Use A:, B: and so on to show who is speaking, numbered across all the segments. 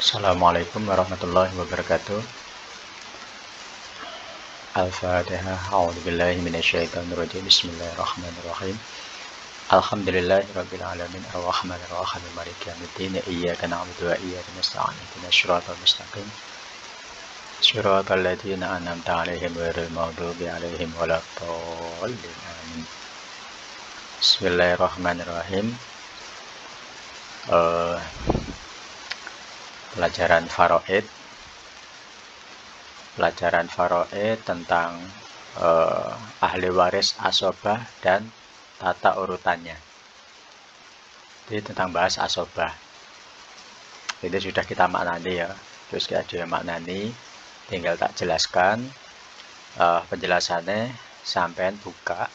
A: Assalamualaikum warahmatullahi wabarakatuh. Al-Fatihah. A'udzubillahi minasyaitonirrajim. Bismillahirrahmanirrahim. Alhamdulillahirabbil alamin arrahmanir rahim maliki yaumiddin. Iyyaka na'budu wa iyyaka nasta'in. Ihdinas siratal mustaqim. Siratal ladzina an'amta 'alaihim ghairil maghdubi 'alaihim waladdallin. Amin. Bismillahirrahmanirrahim. Pelajaran faraid tentang ahli waris asobah dan tata urutannya. Jadi tentang bahas asobah. Ini sudah kita maknani ya. Terus kita maknani, tinggal tak jelaskan penjelasannya sampean buka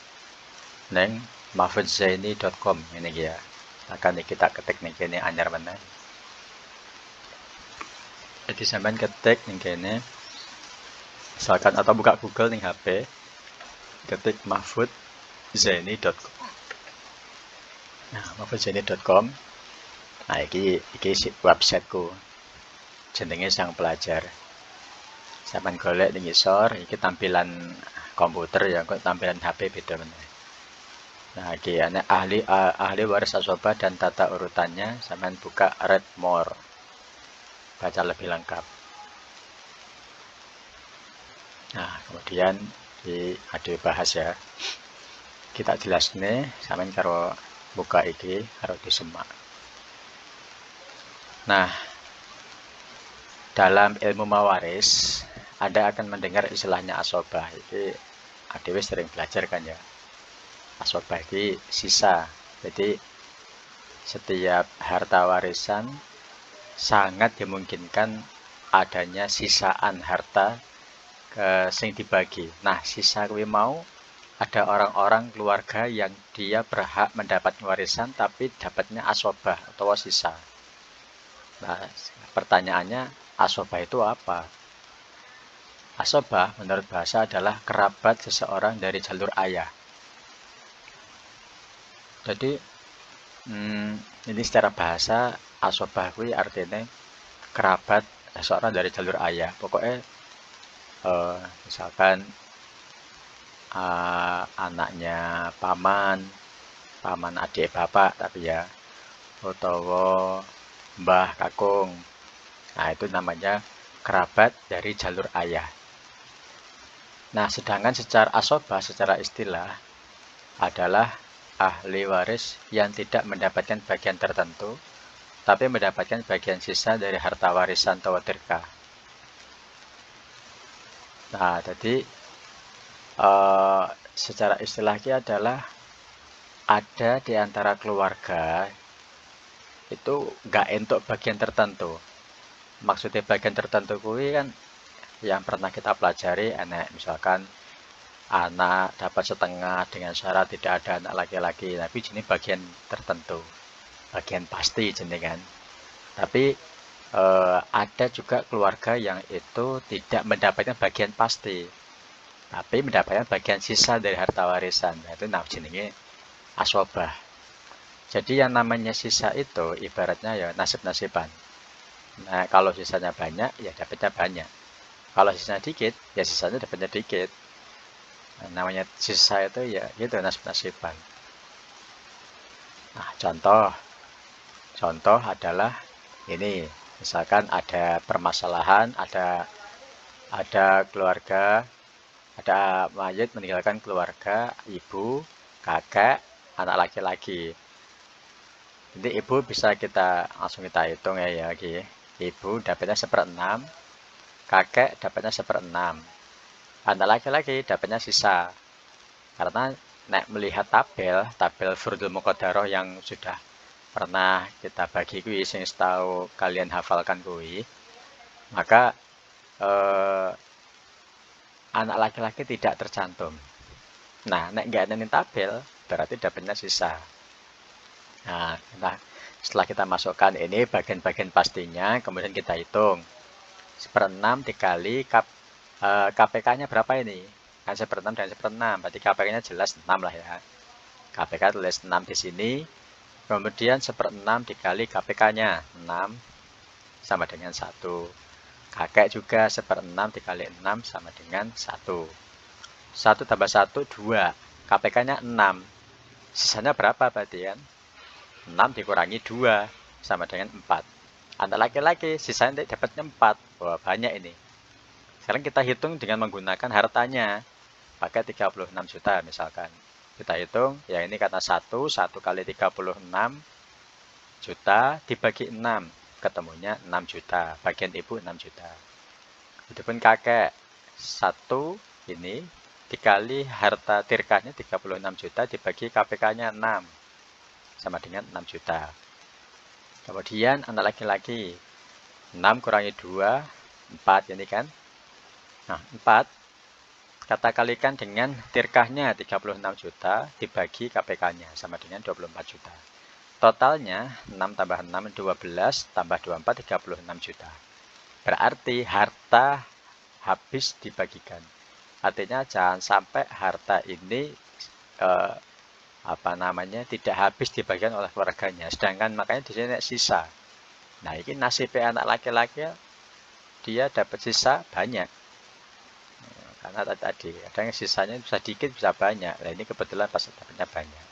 A: neng mahfudzaini.com ini ya. Akan kita ketik nih kene anyar mana. Jadi sampean ketik nih kene. Misalkan atau buka Google nih HP, ketik mahfudzaini.com. Nah, mahfudzaini.com. Nah, iki websiteku. Jenenge Sang Pelajar. Sampeyan golek ning ngisor, iki tampilan komputer ya, kok tampilan HP beda meneh. Nah, iki ana ahli waris asobah dan tata urutannya, sampeyan buka read more. Baca lebih lengkap. Nah, kemudian dibahas ya. Kita jelas nih, sampeyan karo buka iki karo disemak. Nah, dalam ilmu mawaris Anda akan mendengar istilahnya asobah. Ini adewe sering belajar kan ya. Asobah ini sisa. Jadi setiap harta warisan sangat dimungkinkan adanya sisaan harta sing dibagi. Nah, sisa kuwi mau ada orang-orang keluarga yang dia berhak mendapat warisan tapi dapatnya asobah atau sisa. Nah, pertanyaannya, asobah itu apa? Asobah menurut bahasa adalah kerabat seseorang dari jalur ayah. Jadi ini secara bahasa asobah kuwi artinya kerabat seseorang dari jalur ayah. Pokoknya misalkan anaknya paman adik bapak tapi ya, utawa mbah kakung. Nah, itu namanya kerabat dari jalur ayah. Nah, sedangkan secara asobah, secara istilah adalah ahli waris yang tidak mendapatkan bagian tertentu tapi mendapatkan bagian sisa dari harta warisan atau tirkah. Nah, jadi secara istilahnya adalah ada di antara keluarga itu nggak entuk bagian tertentu. Maksudnya bagian tertentu kuwi kan yang pernah kita pelajari, misalkan anak dapat setengah dengan syarat tidak ada anak laki-laki, tapi jenis bagian tertentu, bagian pasti jenis kan. Tapi ada juga keluarga yang itu tidak mendapatkan bagian pasti, tapi mendapatkan bagian sisa dari harta warisan. Nah, itu jenenge asobah. Jadi yang namanya sisa itu ibaratnya ya nasib-nasiban. Nah, kalau sisanya banyak, ya dapatnya banyak. Kalau sisanya dikit, ya sisanya dapatnya dikit. Nah, namanya sisa itu ya gitu, nasib-nasiban. Nah, contoh adalah ini. Misalkan ada permasalahan, ada keluarga, ada mayit meninggalkan keluarga, ibu, kakak, anak laki-laki. Jadi ibu bisa kita langsung kita hitung ya lagi. Ibu dapatnya 1/6, kakek dapatnya 1/6, anak laki-laki dapatnya sisa. Karena nek melihat tabel furdul muqaddarah yang sudah pernah kita bagi kuwi sing tahu kalian hafalkan kuwi, maka anak laki-laki tidak tercantum. Nah, nek nggak ada tabel berarti dapatnya sisa. Nah, setelah kita masukkan ini bagian-bagian pastinya, kemudian kita hitung 1/6 dikali KPK-nya berapa ini? Kan 1/6 dan 1/6, berarti KPK-nya jelas 6 lah ya. KPK tulis 6 di sini, kemudian 1/6 dikali KPK-nya 6, sama dengan 1. Kakek juga 1/6 dikali 6 sama dengan 1. 1 tambah 1, 2. KPK-nya 6. Sisanya berapa berarti kan? 6 dikurangi 2 sama dengan 4. Anak laki-laki sisanya dapatnya 4. Wah, banyak ini. Sekarang kita hitung dengan menggunakan hartanya. Pakai 36 juta misalkan. Kita hitung, ya ini karena 1 kali 36 juta dibagi 6. Ketemunya 6 juta. Bagian ibu 6 juta. Itu pun kakek. 1 ini dikali harta tirkahnya 36 juta dibagi KPK-nya 6. Sama dengan 6 juta. Kemudian anak laki-laki. 6 kurangi 2, 4 ini kan. Nah, 4 kata kalikan dengan tirkahnya 36 juta dibagi KPK-nya sama dengan 24 juta. Totalnya 6 tambah 6 12 tambah 24 36 juta. Berarti harta habis dibagikan. Artinya jangan sampai harta ini tidak habis dibagikan oleh keluarganya. Sedangkan makanya di sini sisa. Nah, ini nasibnya anak laki-laki dia dapat sisa banyak. Karena tadi kadang sisanya bisa dikit bisa banyak. Nah, ini kebetulan pas dapatnya banyak.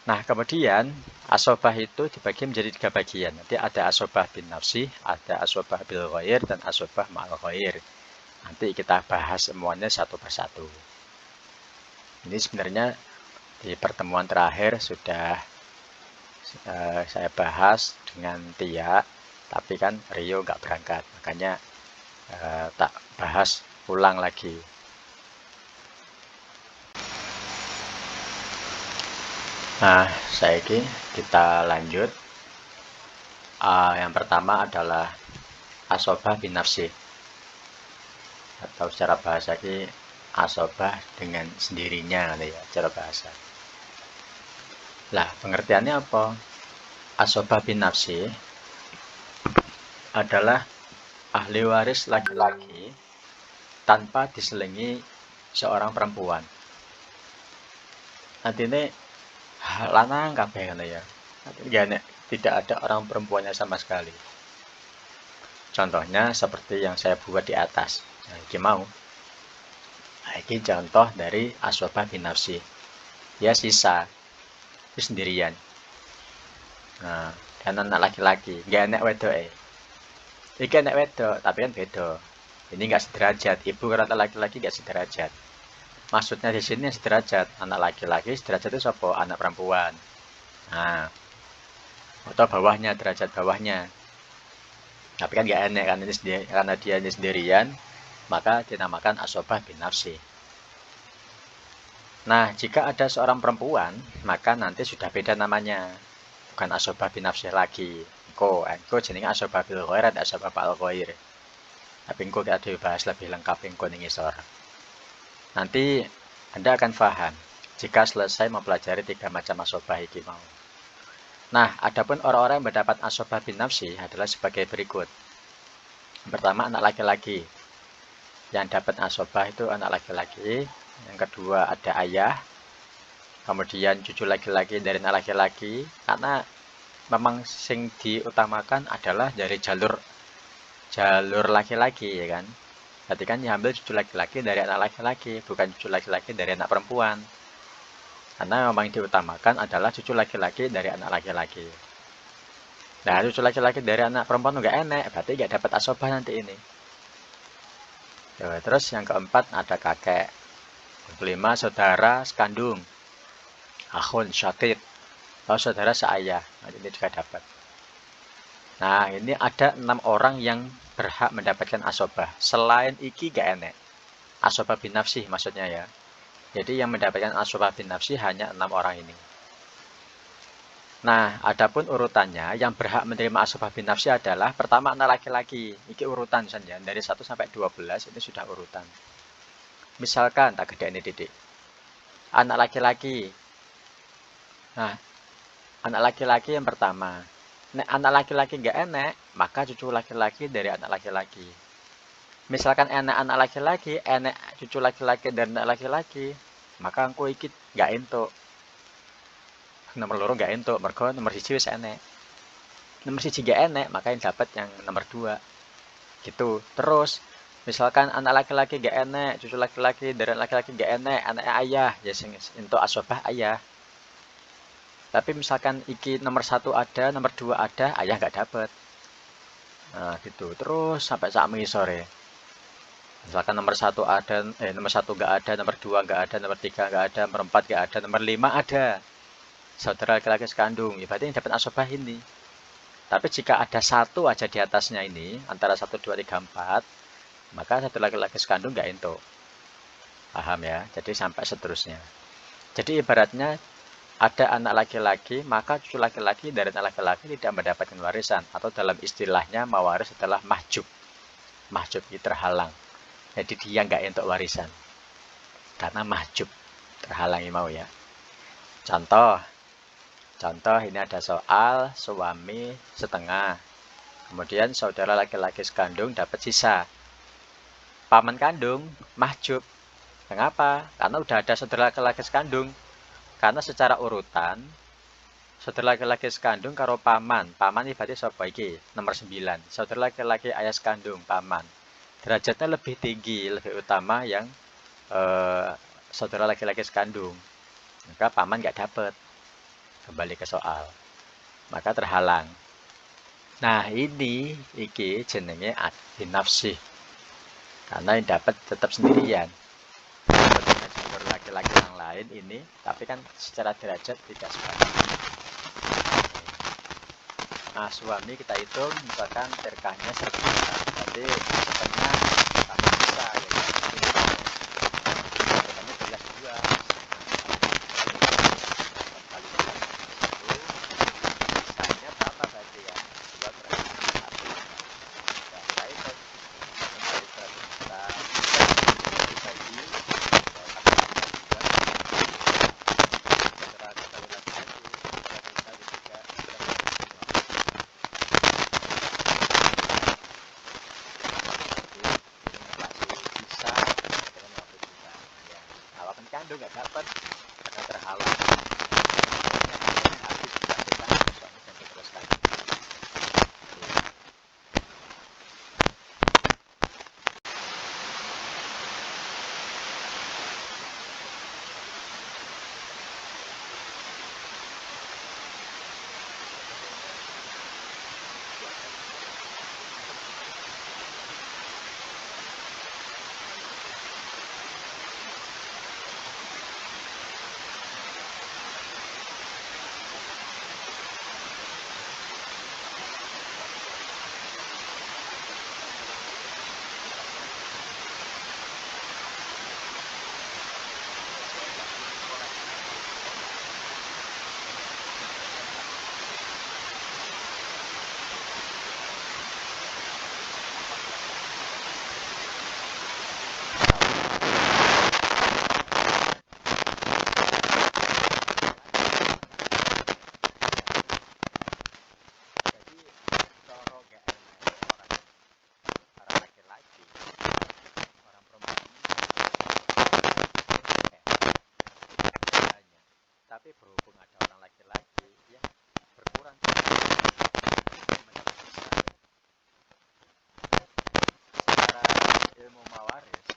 A: Nah, kemudian asobah itu dibagi menjadi 3 bagian. Nanti ada asobah bin nafsi, ada asobah bil ghair, dan asobah ma'al ghair. Nanti kita bahas semuanya satu persatu. Ini sebenarnya di pertemuan terakhir sudah saya bahas dengan Tia, tapi kan Rio nggak berangkat, makanya tak bahas ulang lagi. Nah, kita lanjut. Yang pertama adalah asobah bin nafsi, atau secara bahasa ini asobah dengan sendirinya ya, secara bahasa. Lah, pengertiannya apa? Asobah bin nafsi adalah ahli waris laki-laki tanpa diselingi seorang perempuan. Nanti ini lanang kabeh ya. Tidak ada orang perempuannya sama sekali. Contohnya seperti yang saya buat di atas. Nah, ini mau. Nah, ini contoh dari asobah bin nafsi. Ya sisa. Itu sendirian. Nah, dan anak laki-laki. Nggak anak wedok Ini anak wedok, tapi kan beda. Ini nggak sederajat. Ibu karena laki-laki nggak sederajat. Maksudnya di sini sederajat. Anak laki-laki sederajat itu siapa? Anak perempuan. Nah, atau bawahnya, derajat bawahnya. Tapi kan nggak enak karena dia ini sendirian, maka dinamakan asobah bin nafsi. Nah, jika ada seorang perempuan, maka nanti sudah beda namanya. Bukan asobah bin nafsi lagi. Engko jenenge asobah bil ghair dan asobah al ghair. Tapi engko kita dibahas lebih lengkap engko ning isor. Nanti Anda akan paham jika selesai mempelajari 3 macam asobah iki mau. Nah, adapun orang-orang yang mendapat asobah bin nafsi adalah sebagai berikut. Yang pertama, anak laki-laki. Yang dapat asobah itu anak laki-laki. Yang kedua, ada ayah. Kemudian cucu laki-laki dari anak laki-laki. Karena memang sing diutamakan adalah dari jalur laki-laki, ya kan. Berarti kan diambil cucu laki-laki dari anak laki-laki, bukan cucu laki-laki dari anak perempuan. Karena memang diutamakan adalah cucu laki-laki dari anak laki-laki. Nah, cucu laki-laki dari anak perempuan nggak enak, berarti nggak dapat asobah nanti ini. Terus yang keempat ada kakek. Yang kelima saudara sekandung, akhun syakik, atau saudara seayah. Nah, ini juga dapat. Nah, ini ada 6 orang yang berhak mendapatkan asobah. Selain iki nggak enak. Asobah bin nafsi maksudnya ya. Jadi yang mendapatkan asobah bin nafsi hanya 6 orang ini. Nah, adapun urutannya yang berhak menerima asobah bin nafsi adalah pertama anak laki-laki. Ini urutan saja, dari 1 sampai 12 ini sudah urutan. Misalkan, tak gede ini didik. Anak laki-laki. Nah, anak laki-laki yang pertama. Nek anak laki-laki nggak enak, maka cucu laki-laki dari anak laki-laki. Misalkan enak anak laki-laki, enak cucu laki-laki dan anak laki-laki, maka engko iki nggak entuk. Nomor loro nggak entuk, mergo nomor 1 wis enak. nomor 1 gak enek, maka yang dapat yang nomor 2 gitu. Terus misalkan anak laki-laki gak enek, cucu laki-laki, dari laki-laki gak enek, anaknya ayah, ya sing entuk asobah ayah. Tapi misalkan iki nomor 1 ada, nomor 2 ada, ayah gak dapat. Nah, gitu. Terus sampai sak sore. Misalkan nomor 1 ada, nomor 1 gak ada, nomor 2 gak ada, nomor 3 gak ada, nomor 4 gak ada, nomor 5 ada. Saudara laki-laki sekandung, ya berarti yang dapat asobah ini. Tapi jika ada satu aja di atasnya ini, antara 1, 2, 3, 4, maka satu laki-laki sekandung gak entuk. Paham ya? Jadi sampai seterusnya. Jadi ibaratnya ada anak laki-laki, maka cucu laki-laki dari anak laki-laki tidak mendapatkan warisan. Atau dalam istilahnya mawaris adalah mahjub. Mahjub itu terhalang. Jadi dia nggak entuk warisan. Karena mahjub. Terhalangi mau ya. Contoh ini ada soal suami setengah. Kemudian saudara laki-laki sekandung dapat sisa. Paman kandung mahjub. Mengapa? Karena udah ada saudara laki-laki sekandung. Karena secara urutan saudara laki-laki sekandung karo paman. Paman ini berarti sapa iki? Nomor 9. Saudara laki-laki ayah sekandung, paman. Derajatnya lebih tinggi, lebih utama yang saudara laki-laki sekandung. Maka paman nggak dapat. Kembali ke soal. Maka terhalang. Nah, iki jenenge adinafsih. Karena yang dapat tetap sendirian. Saudara laki-laki yang lain ini, tapi kan secara derajat tidak sebanding. Nah, suami kita hitung, misalkan terkahnya 1 juta, berarti setengah sama bisa ya. Terkahnya jelas 2. Kali 1, sisanya berapa berarti ya? 2 berarti 1. Ya, kita hitung. Kembali 100 juta, dibagi, kandung nggak dapat karena terhalang. Habis dilakukan suami dan diteruskan. Tapi berhubung ada orang laki-laki, ya berkurang. Secara ilmu mawaris,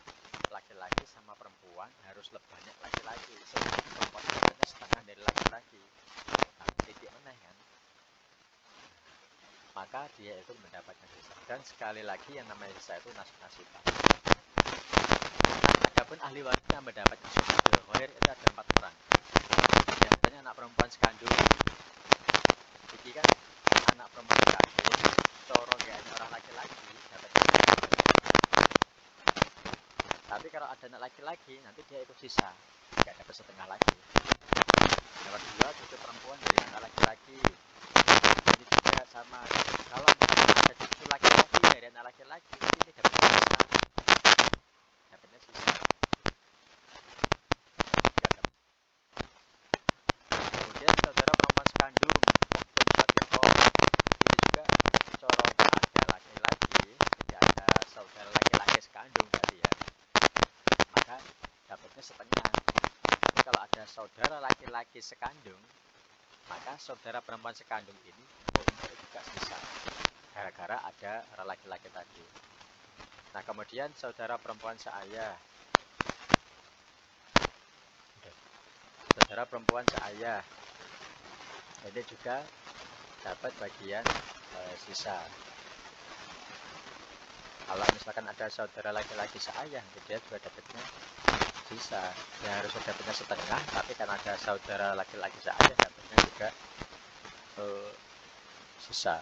A: laki-laki sama perempuan harus lebih banyak laki-laki. Sebab perempuan biasanya setengah dari laki-laki. Tapi titik meneh kan. Maka dia itu mendapatkan sisa. Dan sekali lagi yang namanya sisa itu nasib-nasiban. Adapun ahli waris yang mendapatkan sisa itu ada 4 orang. Biasanya anak perempuan sekandung. Jadi kan anak perempuan sekandung, coro kayaknya orang laki-laki dapat. Tapi kalau ada anak laki-laki, nanti dia ikut sisa, nggak dapat setengah lagi. Nomor 2 cucu perempuan dari anak laki-laki. Ini juga sama. Kalau ada cucu laki-laki dari anak laki-laki, ini dapat sisa. Dapatnya sisa. Kemudian saudara perempuan sekandung, ini juga coro ada laki-laki, tidak ada saudara laki-laki sekandung tadi ya. Maka dapatnya setengah. Jadi kalau ada saudara laki-laki sekandung, maka saudara perempuan sekandung ini juga sisa. gara-gara ada laki-laki tadi. Nah, kemudian saudara perempuan seayah. Saudara perempuan seayah ini juga dapat bagian sisa. Kalau misalkan ada saudara laki-laki seayah, dia juga dapatnya sisa. Ya harus dapatnya setengah, tapi karena ada saudara laki-laki seayah, dapatnya juga sisa.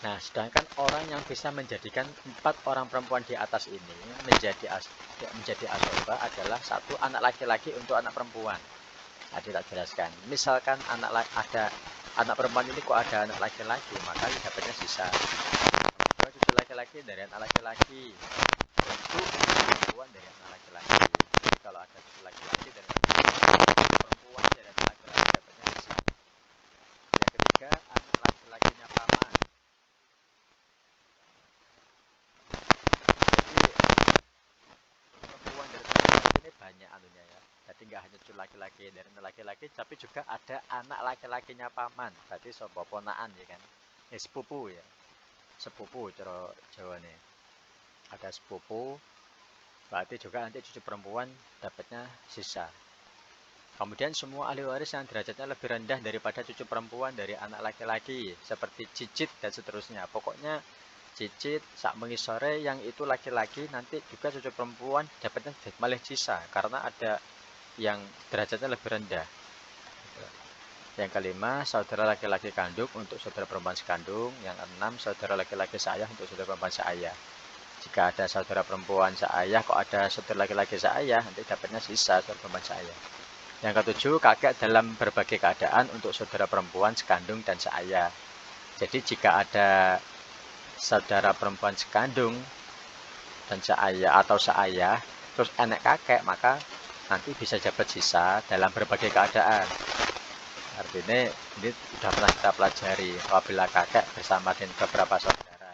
A: Nah, sedangkan orang yang bisa menjadikan 4 orang perempuan di atas ini menjadi asoba adalah 1 anak laki-laki untuk anak perempuan. Tadi tak jelaskan. Misalkan ada anak perempuan ini kok ada anak laki-laki, maka dapatnya sisa. Kedua, cucu laki-laki dari anak laki-laki untuk perempuan dari anak laki-laki. Jadi kalau ada cucu laki-laki dari perempuan dari anak laki-laki dapatnya sisa. Yang ketiga, anak laki-lakinya paman. Banyak anunya ya. Jadi nggak hanya cucu laki-laki dari laki-laki, tapi juga ada anak laki-lakinya paman. Berarti sopo ponaan ya kan? Sepupu ya. Sepupu cara Jawa nih. Ada sepupu. Berarti juga nanti cucu perempuan dapatnya sisa. Kemudian semua ahli waris yang derajatnya lebih rendah daripada cucu perempuan dari anak laki-laki, seperti cicit dan seterusnya. Pokoknya cicit, sak mengisore yang itu laki-laki, nanti juga cucu perempuan dapatnya malah sisa karena ada yang derajatnya lebih rendah. Yang kelima, saudara laki-laki kandung untuk saudara perempuan sekandung. Yang keenam, saudara laki-laki seayah untuk saudara perempuan seayah. Jika ada saudara perempuan seayah, kok ada saudara laki-laki seayah, nanti dapatnya sisa saudara perempuan seayah. Yang ketujuh, kakek dalam berbagai keadaan untuk saudara perempuan sekandung dan seayah. Jadi jika ada saudara perempuan sekandung dan seayah atau seayah, terus anak kakek, maka nanti bisa dapat sisa dalam berbagai keadaan. Artinya ini sudah pernah kita pelajari apabila kakek bersama dengan beberapa saudara.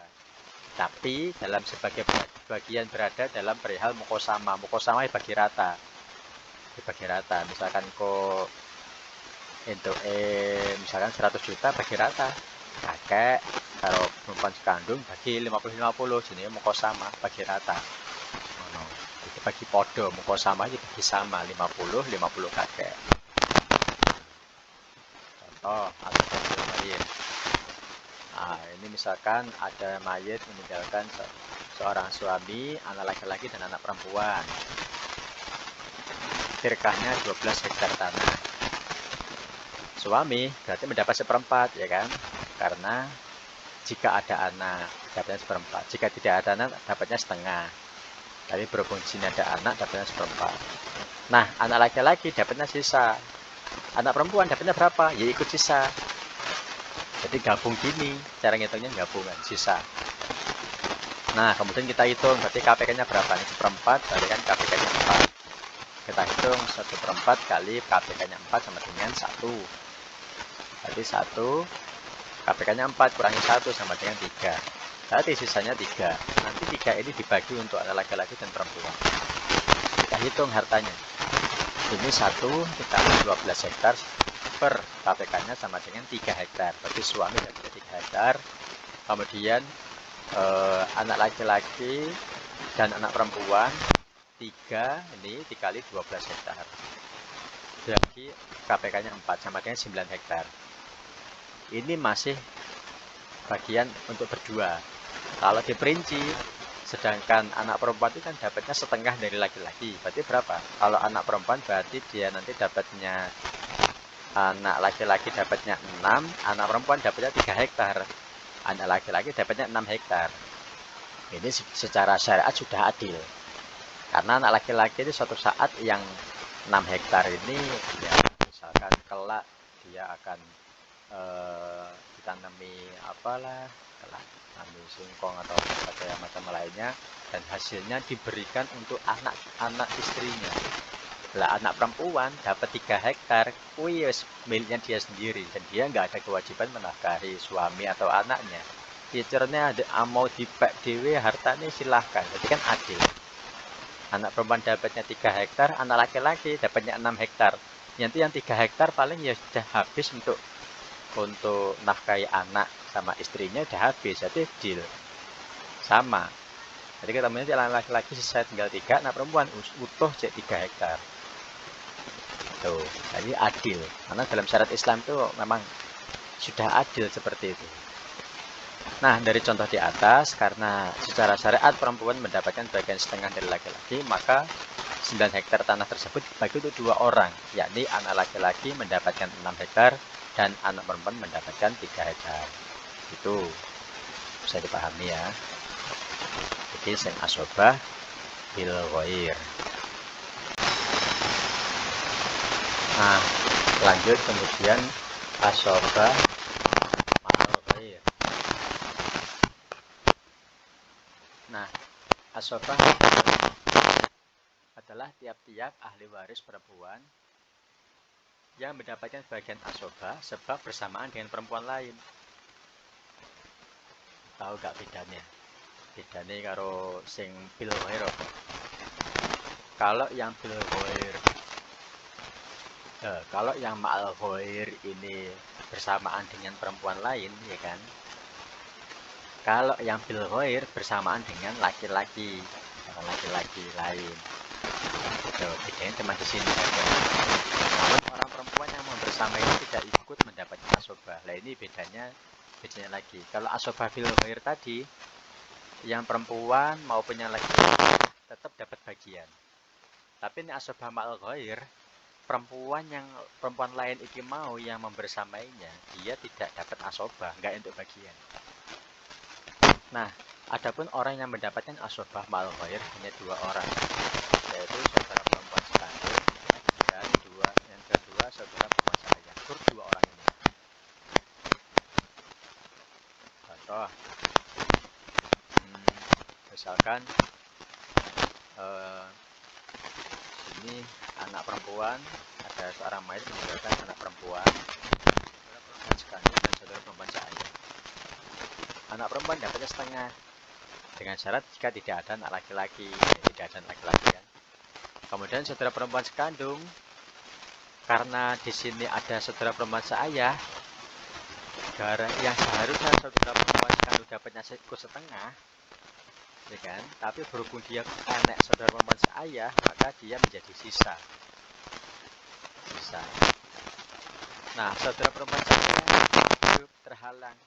A: Tapi dalam sebagai bagian berada dalam perihal mukosama. Mukosama dibagi rata. Dibagi rata. Misalkan kok untuk misalkan 100 juta bagi rata. Kakek kalau perempuan sekandung bagi 50-50, jenisnya mukosama bagi rata. Itu bagi podo, mukosama itu bagi sama 50-50 kakek. Contoh ada mayit. Nah, ini misalkan ada mayit meninggalkan seorang suami, anak laki-laki dan anak perempuan. Tirkahnya 12 hektar tanah. Suami berarti mendapat 1/4 ya kan? Karena jika ada anak dapatnya 1/4, jika tidak ada anak dapatnya setengah. Tapi berhubung di sini ada anak dapatnya 1/4. Nah, anak laki-laki dapatnya sisa. Anak perempuan dapatnya berapa? Ya ikut sisa. Jadi gabung gini, cara ngitungnya gabungan sisa. Nah, kemudian kita hitung berarti KPK-nya berapa? Ini 1/4, berarti kan KPK-nya 4. Kita hitung 1/4 kali KPK-nya 4 sama dengan 1. Berarti 1 KPK-nya 4 kurangi 1 sama dengan 3. Berarti sisanya 3. Nanti 3 ini dibagi untuk anak laki-laki dan perempuan. Kita hitung hartanya. Ini 1 dikali 12 hektar per KPK-nya sama dengan 3 hektar. Berarti suami dapat 3 hektar. Kemudian anak laki-laki dan anak perempuan 3 ini dikali 12 hektar. Jadi KPK-nya 4 sama dengan 9 hektar. Ini masih bagian untuk berdua. Kalau diperinci, sedangkan anak perempuan itu kan dapatnya setengah dari laki-laki. Berarti berapa? Kalau anak perempuan berarti dia nanti dapatnya, anak laki-laki dapatnya 6, anak perempuan dapatnya 3 hektar. Anak laki-laki dapatnya 6 hektar. Ini secara syariat sudah adil. Karena anak laki-laki itu suatu saat yang 6 hektar ini ya misalkan kelak dia akan ditanami apalah, tanami singkong atau macam lainnya, dan hasilnya diberikan untuk anak istrinya. Lah anak perempuan dapat 3 hektar, wis miliknya dia sendiri dan dia nggak ada kewajiban menafkahi suami atau anaknya. Fiturnya mau dipek dewe hartanya silahkan, jadi kan adil. Anak perempuan dapatnya 3 hektar, anak laki-laki dapatnya 6 hektar. Nanti yang 3 hektar paling ya sudah habis untuk nafkahi anak sama istrinya udah habis, jadi deal sama. Jadi ketemunya jalan laki-laki sisa tinggal 3, nah perempuan utuh jadi 3 hektar. Tuh, jadi adil. Karena dalam syariat Islam itu memang sudah adil seperti itu. Nah, dari contoh di atas, karena secara syariat perempuan mendapatkan bagian setengah dari laki-laki, maka 9 hektar tanah tersebut dibagi untuk 2 orang, yakni anak laki-laki mendapatkan 6 hektar dan anak perempuan mendapatkan 3 hektar. Itu bisa dipahami ya. Jadi sing asobah bil ghair. Nah, lanjut kemudian asobah mal ghair. Nah, asobah adalah tiap-tiap ahli waris perempuan yang mendapatkan bagian asobah sebab bersamaan dengan perempuan lain. Tahu gak bedanya? Bedanya karo sing bil ghair apa? Kalau yang bil ghair, kalau yang ma'al ghair ini bersamaan dengan perempuan lain, ya kan? Kalau yang bil ghair bersamaan dengan laki-laki lain. Bedanya cuma di sini saja. Namun orang perempuan yang mau bersama ini tidak ikut mendapatkan asobah. Nah ini bedanya lagi. Kalau asobah bil ghair tadi, yang perempuan maupun yang laki-laki tetap dapat bagian. Tapi ini asobah ma'al ghair, perempuan lain iki mau yang membersamainya, dia tidak dapat asobah, enggak untuk bagian. Nah, adapun orang yang mendapatkan asobah ma'al ghair hanya 2 orang, yaitu saudara perempuan sekandung dan yang kedua saudara perempuan seayah. 2 orang ini. Contoh, misalkan ini anak perempuan, ada seorang mayat meninggalkan anak perempuan, saudara perempuan sekandung dan saudara perempuan seayah. Anak perempuan dapatnya setengah dengan syarat jika tidak ada anak laki-laki, kan. Kemudian saudara perempuan sekandung, karena di sini ada saudara perempuan seayah, yang seharusnya saudara perempuan sekandung dapatnya setengah, ya kan? Tapi berhubung dia anak saudara perempuan seayah, maka dia menjadi sisa. Nah, saudara perempuan seayah hidup terhalang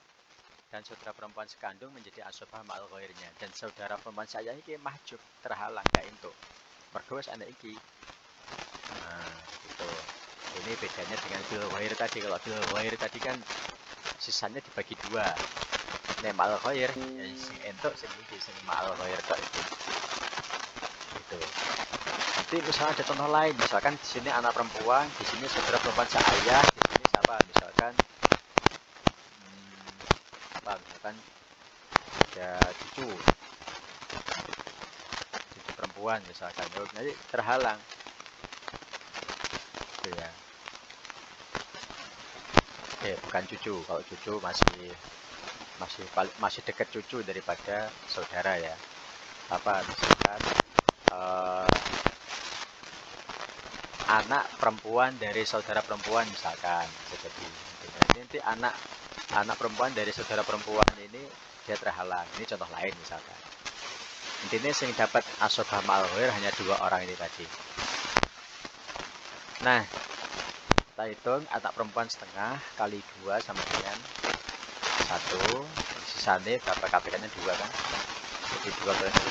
A: dan saudara perempuan sekandung menjadi asobah ma'al ghairnya, dan saudara perempuan seayah ini mahjub, terhalang gak entuk. Mergo wis anak iki. Nah, gitu. Ini bedanya dengan bil ghair tadi. Kalau bil ghair tadi kan sisanya dibagi 2. Nek ma'al ghair ya sing entuk sing iki sing ma'al ghair tok itu. Gitu. Nanti misalnya ada contoh lain, misalkan di sini anak perempuan, di sini saudara perempuan seayah, di sini siapa? Misalkan misalkan ada cucu perempuan misalkan, jadi terhalang gitu ya. Bukan cucu, kalau cucu masih dekat cucu daripada saudara ya. Misalkan anak perempuan dari saudara perempuan misalkan, jadi nanti anak perempuan dari saudara perempuan ini dia terhalang. Ini contoh lain misalkan. Intinya yang dapat asobah ma'al ghair hanya 2 orang ini tadi. Nah, kita hitung anak perempuan setengah kali 2 sama dengan 1. Sisanya berapa? KPK-nya 2 kan? Jadi 2 kali 1.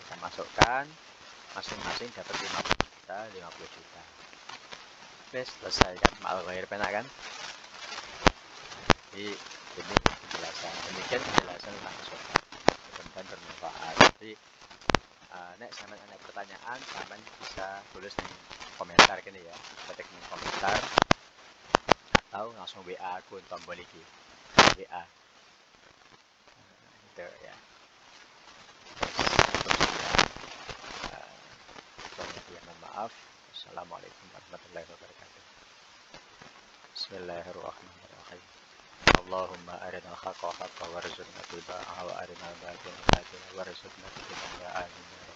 A: Kita masukkan, masing-masing dapat 50 juta. Oke, selesai kan? Ma'al ghair penak kan? Jadi ini penjelasan. Demikian penjelasan tentang asobah. Mudah-mudahan bermanfaat. Jadi nek sampean ada pertanyaan, sampean bisa tulis di komentar gini ya, ketik di komentar atau langsung WA aku tombol iki. WA. Gitu ya. Mohon maaf. Assalamualaikum warahmatullahi wabarakatuh. Bismillahirrahmanirrahim. Allahumma arinal haqqa haqqa warzuqna ittiba'ahu wa arinal batila batila warzuqna ijtinaba. Amin.